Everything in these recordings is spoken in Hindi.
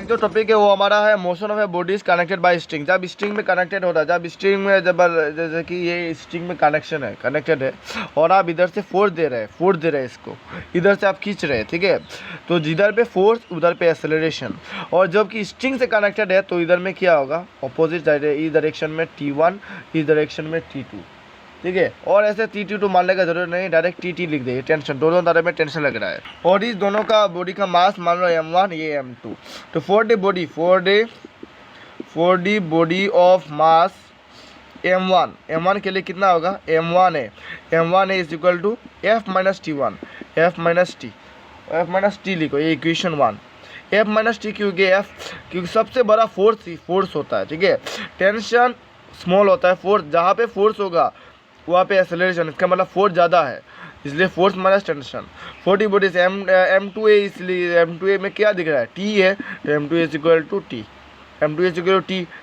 आज जो टॉपिक है वो हमारा है motion of a body is connected by string. जब स्ट्रिंग में कनेक्टेड होता है, जब स्ट्रिंग में जैसे कि ये स्ट्रिंग में कनेक्शन है, कनेक्टेड है और आप इधर से फोर्स दे रहे हैं इसको, इधर से आप खींच रहे हैं, ठीक है। तो जिधर पे फोर्स उधर पे एक्सेलरेशन। और जब कि स्ट्रिंग से कनेक्टेड है तो इधर में क्या होगा, अपोजिट इस डायरेक्शन में T1, इस डायरेक्शन में T2, ठीक है। और ऐसे T2 मानने का जरूरत नहीं, डायरेक्ट TT लिख दे, टेंशन, दोनों तरह में टेंशन लग रहा है। और इस दोनों का बॉडी का मास मान लो M1, ये M2। तो for the body of mass M1 के लिए कितना होगा, M1 है is equal to F minus T लिखो, ये इक्वेशन 1। F माइनस टी क्योंकि सबसे बड़ा फोर्स होता है, ठीक है। टेंशन स्मॉल होता है, फोर्स जहाँ पे फोर्स होगा वहाँ पे एक्सेलरेशन, इसका मतलब फोर्स ज़्यादा है, इसलिए फोर्स माइनस टेंशन। 40 बॉडी से M2A, इसलिए M2A में क्या दिख रहा है, T है, तो M2A is equal to T,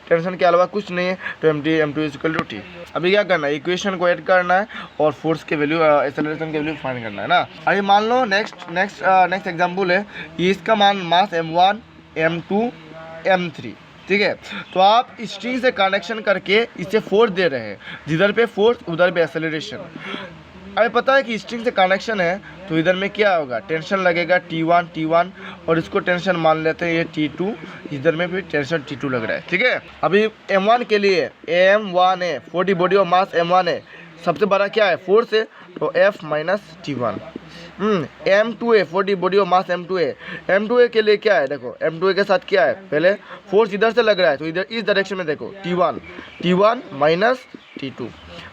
tension के अलावा कुछ नहीं है, तो M2 is equal to T। अभी क्या करना है, इक्वेशन को ऐड करना है और फोर्स के वैल्यू, एक्सेलरेशन के वैल्यू फाइंड करना है ना। अभी मान लो नेक्स्ट एग्जाम्पल है, ये इसका मास M1, M2, M3, ठीक है। तो आप स्ट्रिंग से कनेक्शन करके इसे फोर्स दे रहे हैं, जिधर पे फोर्स उधर पे एक्सेलरेशन। अभी पता है कि स्ट्रिंग से कनेक्शन है तो इधर में क्या होगा, टेंशन लगेगा T1 और इसको टेंशन मान लेते हैं ये T2, इधर में भी टेंशन T2 लग रहा है, ठीक है। अभी M1 के लिए M1 है, 40 बॉडी ऑफ मास M1 है, सबसे बड़ा क्या है, फोर्स है, तो F minus T1। M2A, 40 body of mass M2A के लिए क्या है, देखो M2A के साथ क्या है, पहले फोर्स इधर से लग रहा है तो इधर इस डायरेक्शन में देखो T1 minus T2।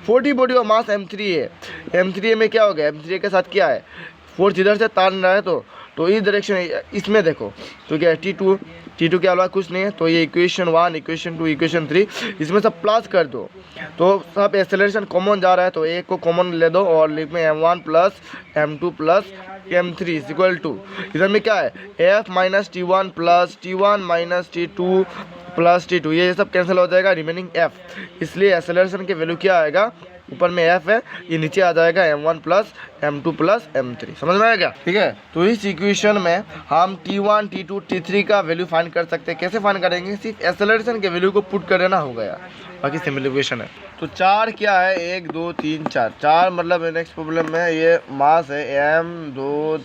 40 body of mass M3A में क्या हो गया, M3A के साथ क्या है, फोर्स इधर से तान रहा है तो इस डायरेक्शन, इसमें देखो तो क्या है, T2 के अलावा कुछ नहीं है, तो ये इक्वेशन 1, इक्वेशन 2, इक्वेशन 3, इसमें सब प्लस कर दो तो सब एक्सेलरेशन कॉमन जा रहा है, तो एक को कॉमन ले दो और लिख में M1 plus M2 plus M3 is equal to, इधर में क्या है, F minus T1 plus T1 minus T2 plus T2, ये सब कैंसिल हो जाएगा, रिमेनिंग F। इसलिए एक्सेलरेशन के वैल्यू क्या आएगा, ऊपर में F है, ये नीचे आ जाएगा M1 plus M2 plus M3। समझ में आएगा, ठीक है। तो इस इक्वेशन में हम T1, T2, T3 का वैल्यू फाइंड कर सकते हैं। कैसे फाइंड करेंगे, सिर्फ एक्सेलरेशन के वैल्यू को पुट कर देना हो गया, बाकी सिम्प्लीफिकेशन है। तो 4 क्या है, 1 2 3 4 मतलब नेक्स्ट प्रॉब्लम में ये मास है M2,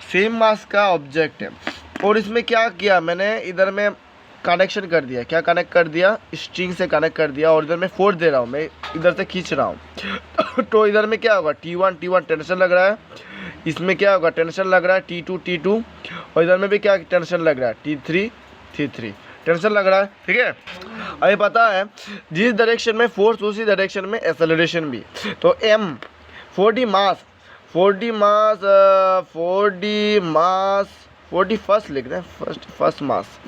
सेम मास का ऑब्जेक्ट है। और इसमें क्या किया मैंने, इधर में कनेक्शन कर दिया, क्या कनेक्ट कर दिया, स्ट्रिंग से कनेक्ट कर दिया, और इधर मैं फोर्स दे रहा हूँ, मैं इधर से खींच रहा हूँ तो इधर में क्या होगा, T1 टेंशन लग रहा है, इसमें क्या होगा, टेंशन लग रहा है T2, और इधर में भी क्या टेंशन लग रहा है, T3 टेंशन लग रहा है, ठीक है। अभी पता है जिस डायरेक्शन में फोर्स उसी डायरेक्शन में एक्सेलरेशन भी। तो M 4D मास 40 फर्स्ट लिख रहे हैं, फर्स्ट मास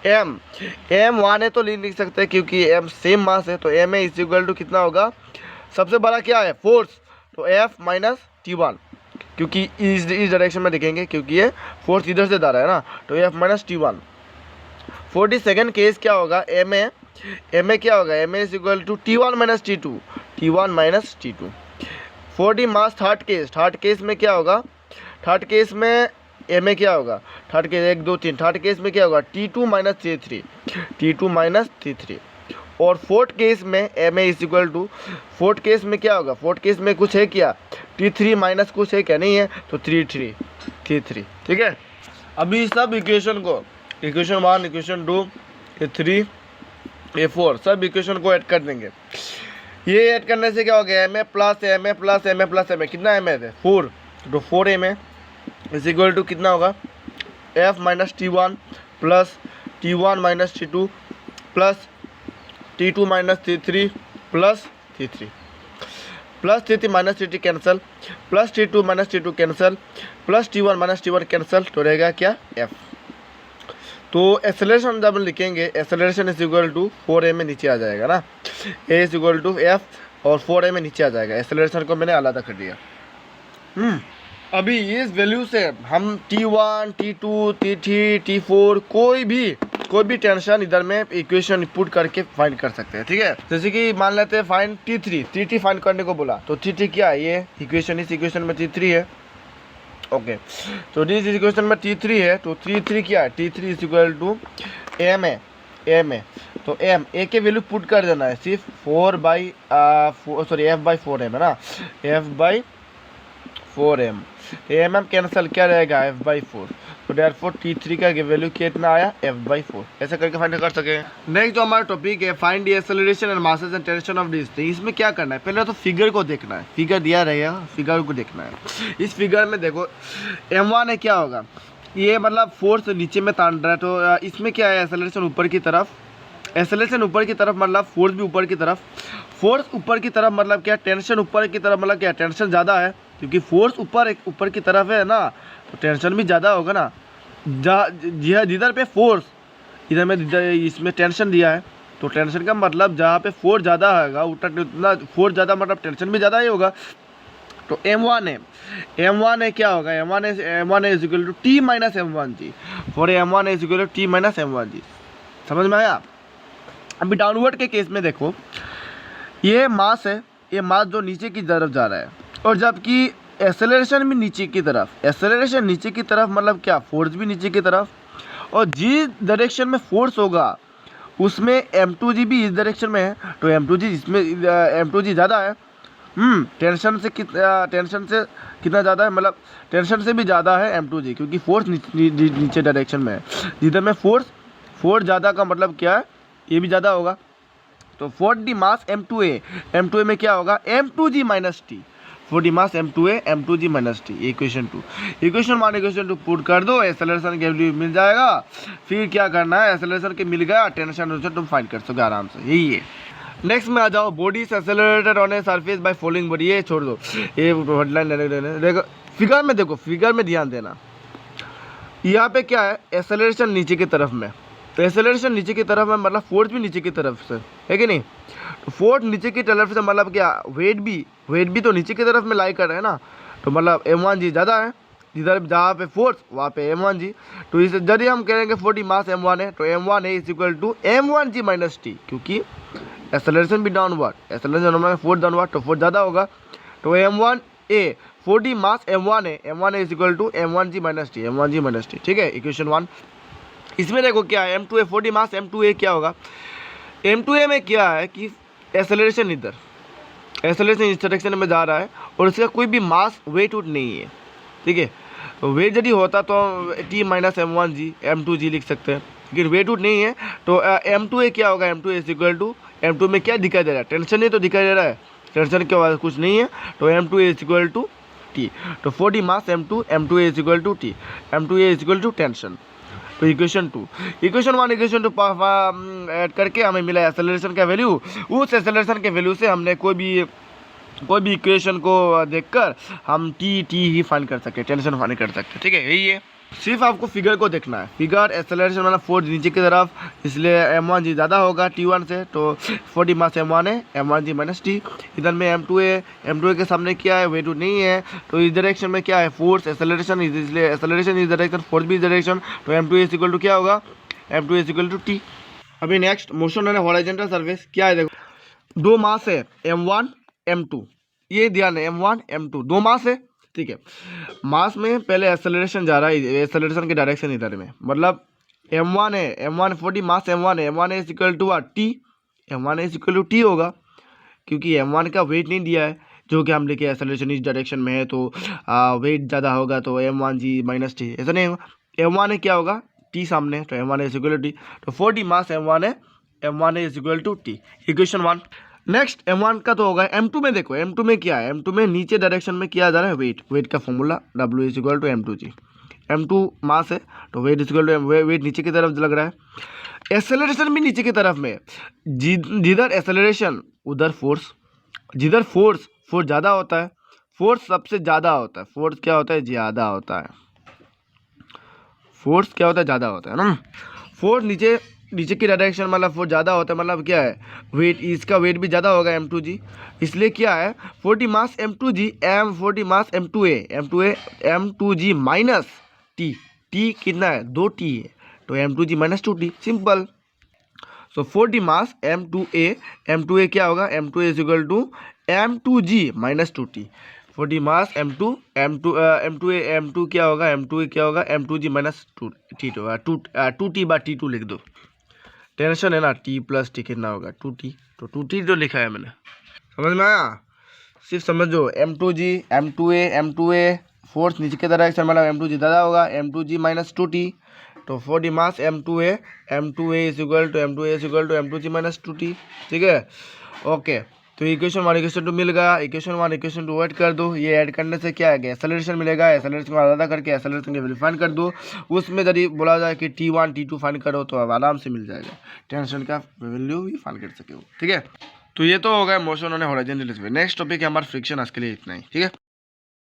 M1 है तो लिख सकते हैं क्योंकि M सेम मास है, तो M इज इक्वल टू कितना होगा, सबसे बड़ा क्या है, फोर्स, तो F माइनस T1, क्योंकि इस डायरेक्शन में देखेंगे क्योंकि ये फोर्स इधर से जा रहा है ना, तो F minus T1। 42nd case क्या होगा, M ए क्या होगा, M is equal to T1 minus T2। 4D mass third case में क्या होगा, थर्ड केस में M ए क्या होगा, थर्ड केस 1 2 3, थर्ड केस में क्या होगा, T2 माइनस T3। और फोर्थ केस में M A is equal to, fourth case में क्या होगा, फोर्थ केस में कुछ है क्या, T3 माइनस कुछ है क्या, नहीं है, तो T3, ठीक है। अभी सब इक्वेशन को, इक्वेशन 1, इक्वेशन 2, A3, A4 सब इक्वेशन को ऐड कर देंगे। ये ऐड करने से क्या हो गया, M ए कितना M है, 4, तो 4M A is equal to कितना होगा, F minus T1 plus T1 minus T2 plus T2 minus T3 plus T3 minus T3 cancel, plus T2 minus T2 cancel, plus T1 minus T1 cancel, तो रहेगा क्या, F। तो एक्सेलरेशन जब लिखेंगे, acceleration is equal to 4M में नीचे आ जाएगा ना, A is equal to F और 4M में नीचे आ जाएगा, एक्सेलरेशन को मैंने अलग कर दिया। अभी इस वैल्यू से हम T1, T2, T3, T4 कोई भी टेंशन इधर में इक्वेशन पुट करके फाइंड कर सकते हैं, ठीक है। जैसे कि मान लेते हैं फाइंड T3 फाइंड करने को बोला, तो T3 क्या है, ये इक्वेशन, इस इक्वेशन में T3 है, ओके, तो दिस इज इक्वेशन में T3 है, तो T3 क्या है, T3 is equal to M है, एम है, तो एम ए के वैल्यू पुट कर देना है सिर्फ 4/4 है ना, F/4m, एम एम कैंसिल क्या रहेगा F/4, तो देयरफॉर T3 का वैल्यू कितना आया F/4, ऐसा करके फाइंड कर सके। नेक्स्ट जो हमारा टॉपिक है find the acceleration and masses and tension of this thing, इसमें क्या करना है, पहले तो फिगर को देखना है, फिगर दिया रहेगा, फिगर को देखना है। इस फिगर में देखो m1 है, क्या होगा, ये मतलब फोर्स नीचे में तान रहा है, तो इसमें क्या है एक्सेलरेशन ऊपर की तरफ, एक्सेलरेशन ऊपर की तरफ मतलब फोर्स भी ऊपर की तरफ, फोर्स ऊपर की तरफ मतलब क्या, टेंशन ऊपर की तरफ मतलब क्या, टेंशन ज़्यादा है, क्योंकि फोर्स ऊपर की तरफ है ना, तो टेंशन भी ज़्यादा होगा ना। जिधर पे फोर्स, इधर में इसमें टेंशन दिया है, तो टेंशन का मतलब जहाँ पे फोर्स ज़्यादा होगा उतना फोर्स ज़्यादा मतलब टेंशन भी ज़्यादा ही होगा। तो M1 है, M1 है क्या होगा, M1 है is equal to T minus M1G, for M1 है is equal to T minus M1G। समझ में आया। अभी डाउनवर्ड के केस में देखो, ये मास है, ये मास जो नीचे की तरफ जा रहा है, और जबकि एक्सेलरेशन भी नीचे की तरफ, एक्सेलरेशन नीचे की तरफ मतलब क्या, फोर्स भी नीचे की तरफ, और जिस डायरेक्शन में फोर्स होगा उसमें M2G भी इस डायरेक्शन में है, तो M2G इसमें M2G ज़्यादा है, टेंशन से कितना ज़्यादा है, मतलब टेंशन से भी ज़्यादा है M2G, क्योंकि फोर्स नीचे डायरेक्शन में है, जिधर में फोर्स ज़्यादा का मतलब क्या है, ये भी ज़्यादा होगा। तो फॉर द मास M2A में क्या होगा M2G minus T, for the mass M2A M2G minus T, equation 2, equation 1 equation 2 put कर दो, एक्सेलरेशन के वैल्यू मिल जाएगा, फिर क्या करना है, एक्सेलरेशन के मिल गया, टेंशन तुम फाइंड कर सकोगे आराम से, यही है। नेक्स्ट में आ जाओ, body is accelerated on a surface by following body, ये छोड़ दो, ये हेडलाइन देखो, फिगर में देखो, फिगर में ध्यान देना, यहाँ पे क्या है एक्सेलरेशन नीचे की तरफ में, तो एक्सेलरेशन नीचे की तरफ में मतलब फोर्स भी नीचे की तरफ से है कि नहीं, तो फोर्स नीचे की तरफ से मतलब क्या, वेट भी तो नीचे की तरफ में लाई कर रहा है ना, तो मतलब M1G ज़्यादा है, जिधर जहाँ पे फोर्स वहाँ पे M1G, तो इस यदि हम कहेंगे 40 मास M1 है, तो M1 है is equal to M1G minus T, क्योंकि एक्सेलरेशन भी डाउनवर्ड, एक्सेलरेशन फोर्स डाउनवर्ड, तो फोर्स ज़्यादा होगा, तो M1A 40 मास M1 है, M1 is equal to M1G minus T, ठीक है, इक्वेशन 1। इसमें देखो क्या है, M2A 40 मास M2A क्या होगा, M2A में क्या है कि एक्सेलरेशन इधर, एक्सेलरेशन इस डायरेक्शन में जा रहा है, और उसका कोई भी मास वेट उट नहीं है, ठीक है, तो वेट यदि होता तो T माइनस M1G M2G लिख सकते हैं, लेकिन वेट उट नहीं है, तो M2A क्या होगा, M2A is equal to, M2 में क्या दिखाई दे रहा है, टेंशन ही तो दिखाई दे रहा है, टेंशन के बाद कुछ नहीं है, तो M2A is equal to T, तो 40 mass M2A is equal to T, M2A is equal to tension, तो इक्वेशन 2, इक्वेशन 1 इक्वेशन 2 ऐड करके हमें मिला एक्सेलरेशन का वैल्यू, उस एक्सेलरेशन के वैल्यू से हमने कोई भी इक्वेशन को देखकर हम टी ही फाइंड कर सकते, टेंशन फाइंड कर सकते, ठीक है, यही है। सिर्फ आपको फिगर को देखना है, फिगर एक्सेलरेशन मतलब फोर्स नीचे की तरफ, इसलिए M1G ज़्यादा होगा T1 से, तो 40 मास M1 है, M1G माइनस टी, इधर में M2A के सामने क्या है, वेट नहीं है, तो इस डायरेक्शन में क्या है, फोर्स एक्सेलरेशन, इसलिए एक्सेलरेशन इस डायरेक्शन, फोर्स भी इस डायरेक्शन, तो M2A इज इक्वल टू क्या होगा, M2A is equal to T। अभी next motion on horizontal surface क्या है, देखो दो मास है M1 M2, ये ध्यान है, M1 M2 दो मास है, ठीक है, मास में पहले एक्सेलरेशन जा रहा है, एक्सेलरेशन की डायरेक्शन इधर में, मतलब M1 है, M1 40 मास M1 है, M1 is equal to T, M1 is equal to T होगा, क्योंकि M1 का वेट नहीं दिया है, जो कि हम लिखे एक्सेलरेशन इस डायरेक्शन में है, तो वेट ज़्यादा होगा, तो M1G माइनस टी, ऐसा नहीं होगा, M1 है क्या होगा T सामने, तो M1 is equal to T, तो 40 मास M1 है, M1 is equal to T, equation 1। Next M1 का तो होगा, M2 में देखो, M2 में क्या है, M2 में नीचे डायरेक्शन में किया जा रहा है वेट का formula W is equal to M2G, M2 mass है, तो weight is equal to weight नीचे की तरफ लग रहा है, एक्सेलरेशन भी नीचे की तरफ में, जिधर एक्सेलरेशन उधर फोर्स, जिधर फोर्स ज़्यादा होता है, फोर्स सबसे ज़्यादा होता है, फोर्स क्या होता है, ज़्यादा होता है, फोर्स क्या होता है, ज़्यादा होता है ना, फोर्स नीचे की डायरेक्शन मतलब फोर्स ज़्यादा होता है, मतलब क्या है, वेट, इसका वेट भी ज़्यादा होगा M2G, इसलिए क्या है 40 मास M2G 40 मास M2G माइनस T कितना है, 2T है, तो M2G माइनस 2T, सिंपल। सो 40 मास M2A क्या होगा, M2A is equal to M2G minus 2T, for the mass m2 m2 क्या होगा, m2 क्या होगा, m2g माइनस t होगा, 2t/t2 लिख दो। टेंशन है ना, t प्लस टी कितना होगा 2t, तो 2t जो लिखा है मैंने, समझ में आया। सिर्फ समझो m2g m2a फोर्स नीचे की तरह एक्शन मतलब m2g ज़्यादा होगा, m2g माइनस 2t, तो for the mass m2a is equal to m2g minus 2t, ठीक है। ओके, तो इक्वेशन 1 इक्वेशन 2 मिल गया, इक्वेशन 1 इक्वेशन 2 ऐड कर दो, ये ऐड करने से क्या है, एक्सेलरेशन मिलेगा, एक्सेलरेशन को आधा करके एक्सेलरेशन की वैल्यू फाइंड कर दो। उसमें यदि बोला जाए कि t1 t2 फाइंड करो तो अब आराम से मिल जाएगा, टेंशन का वैल्यू भी फाइंड कर सके हो, ठीक है। तो ये तो हो गया मोशन और हॉरिजॉन्टल स्पीड। नेक्स्ट टॉपिक है हमारा फ्रिक्शन, आज के लिए इतना ही, ठीक है।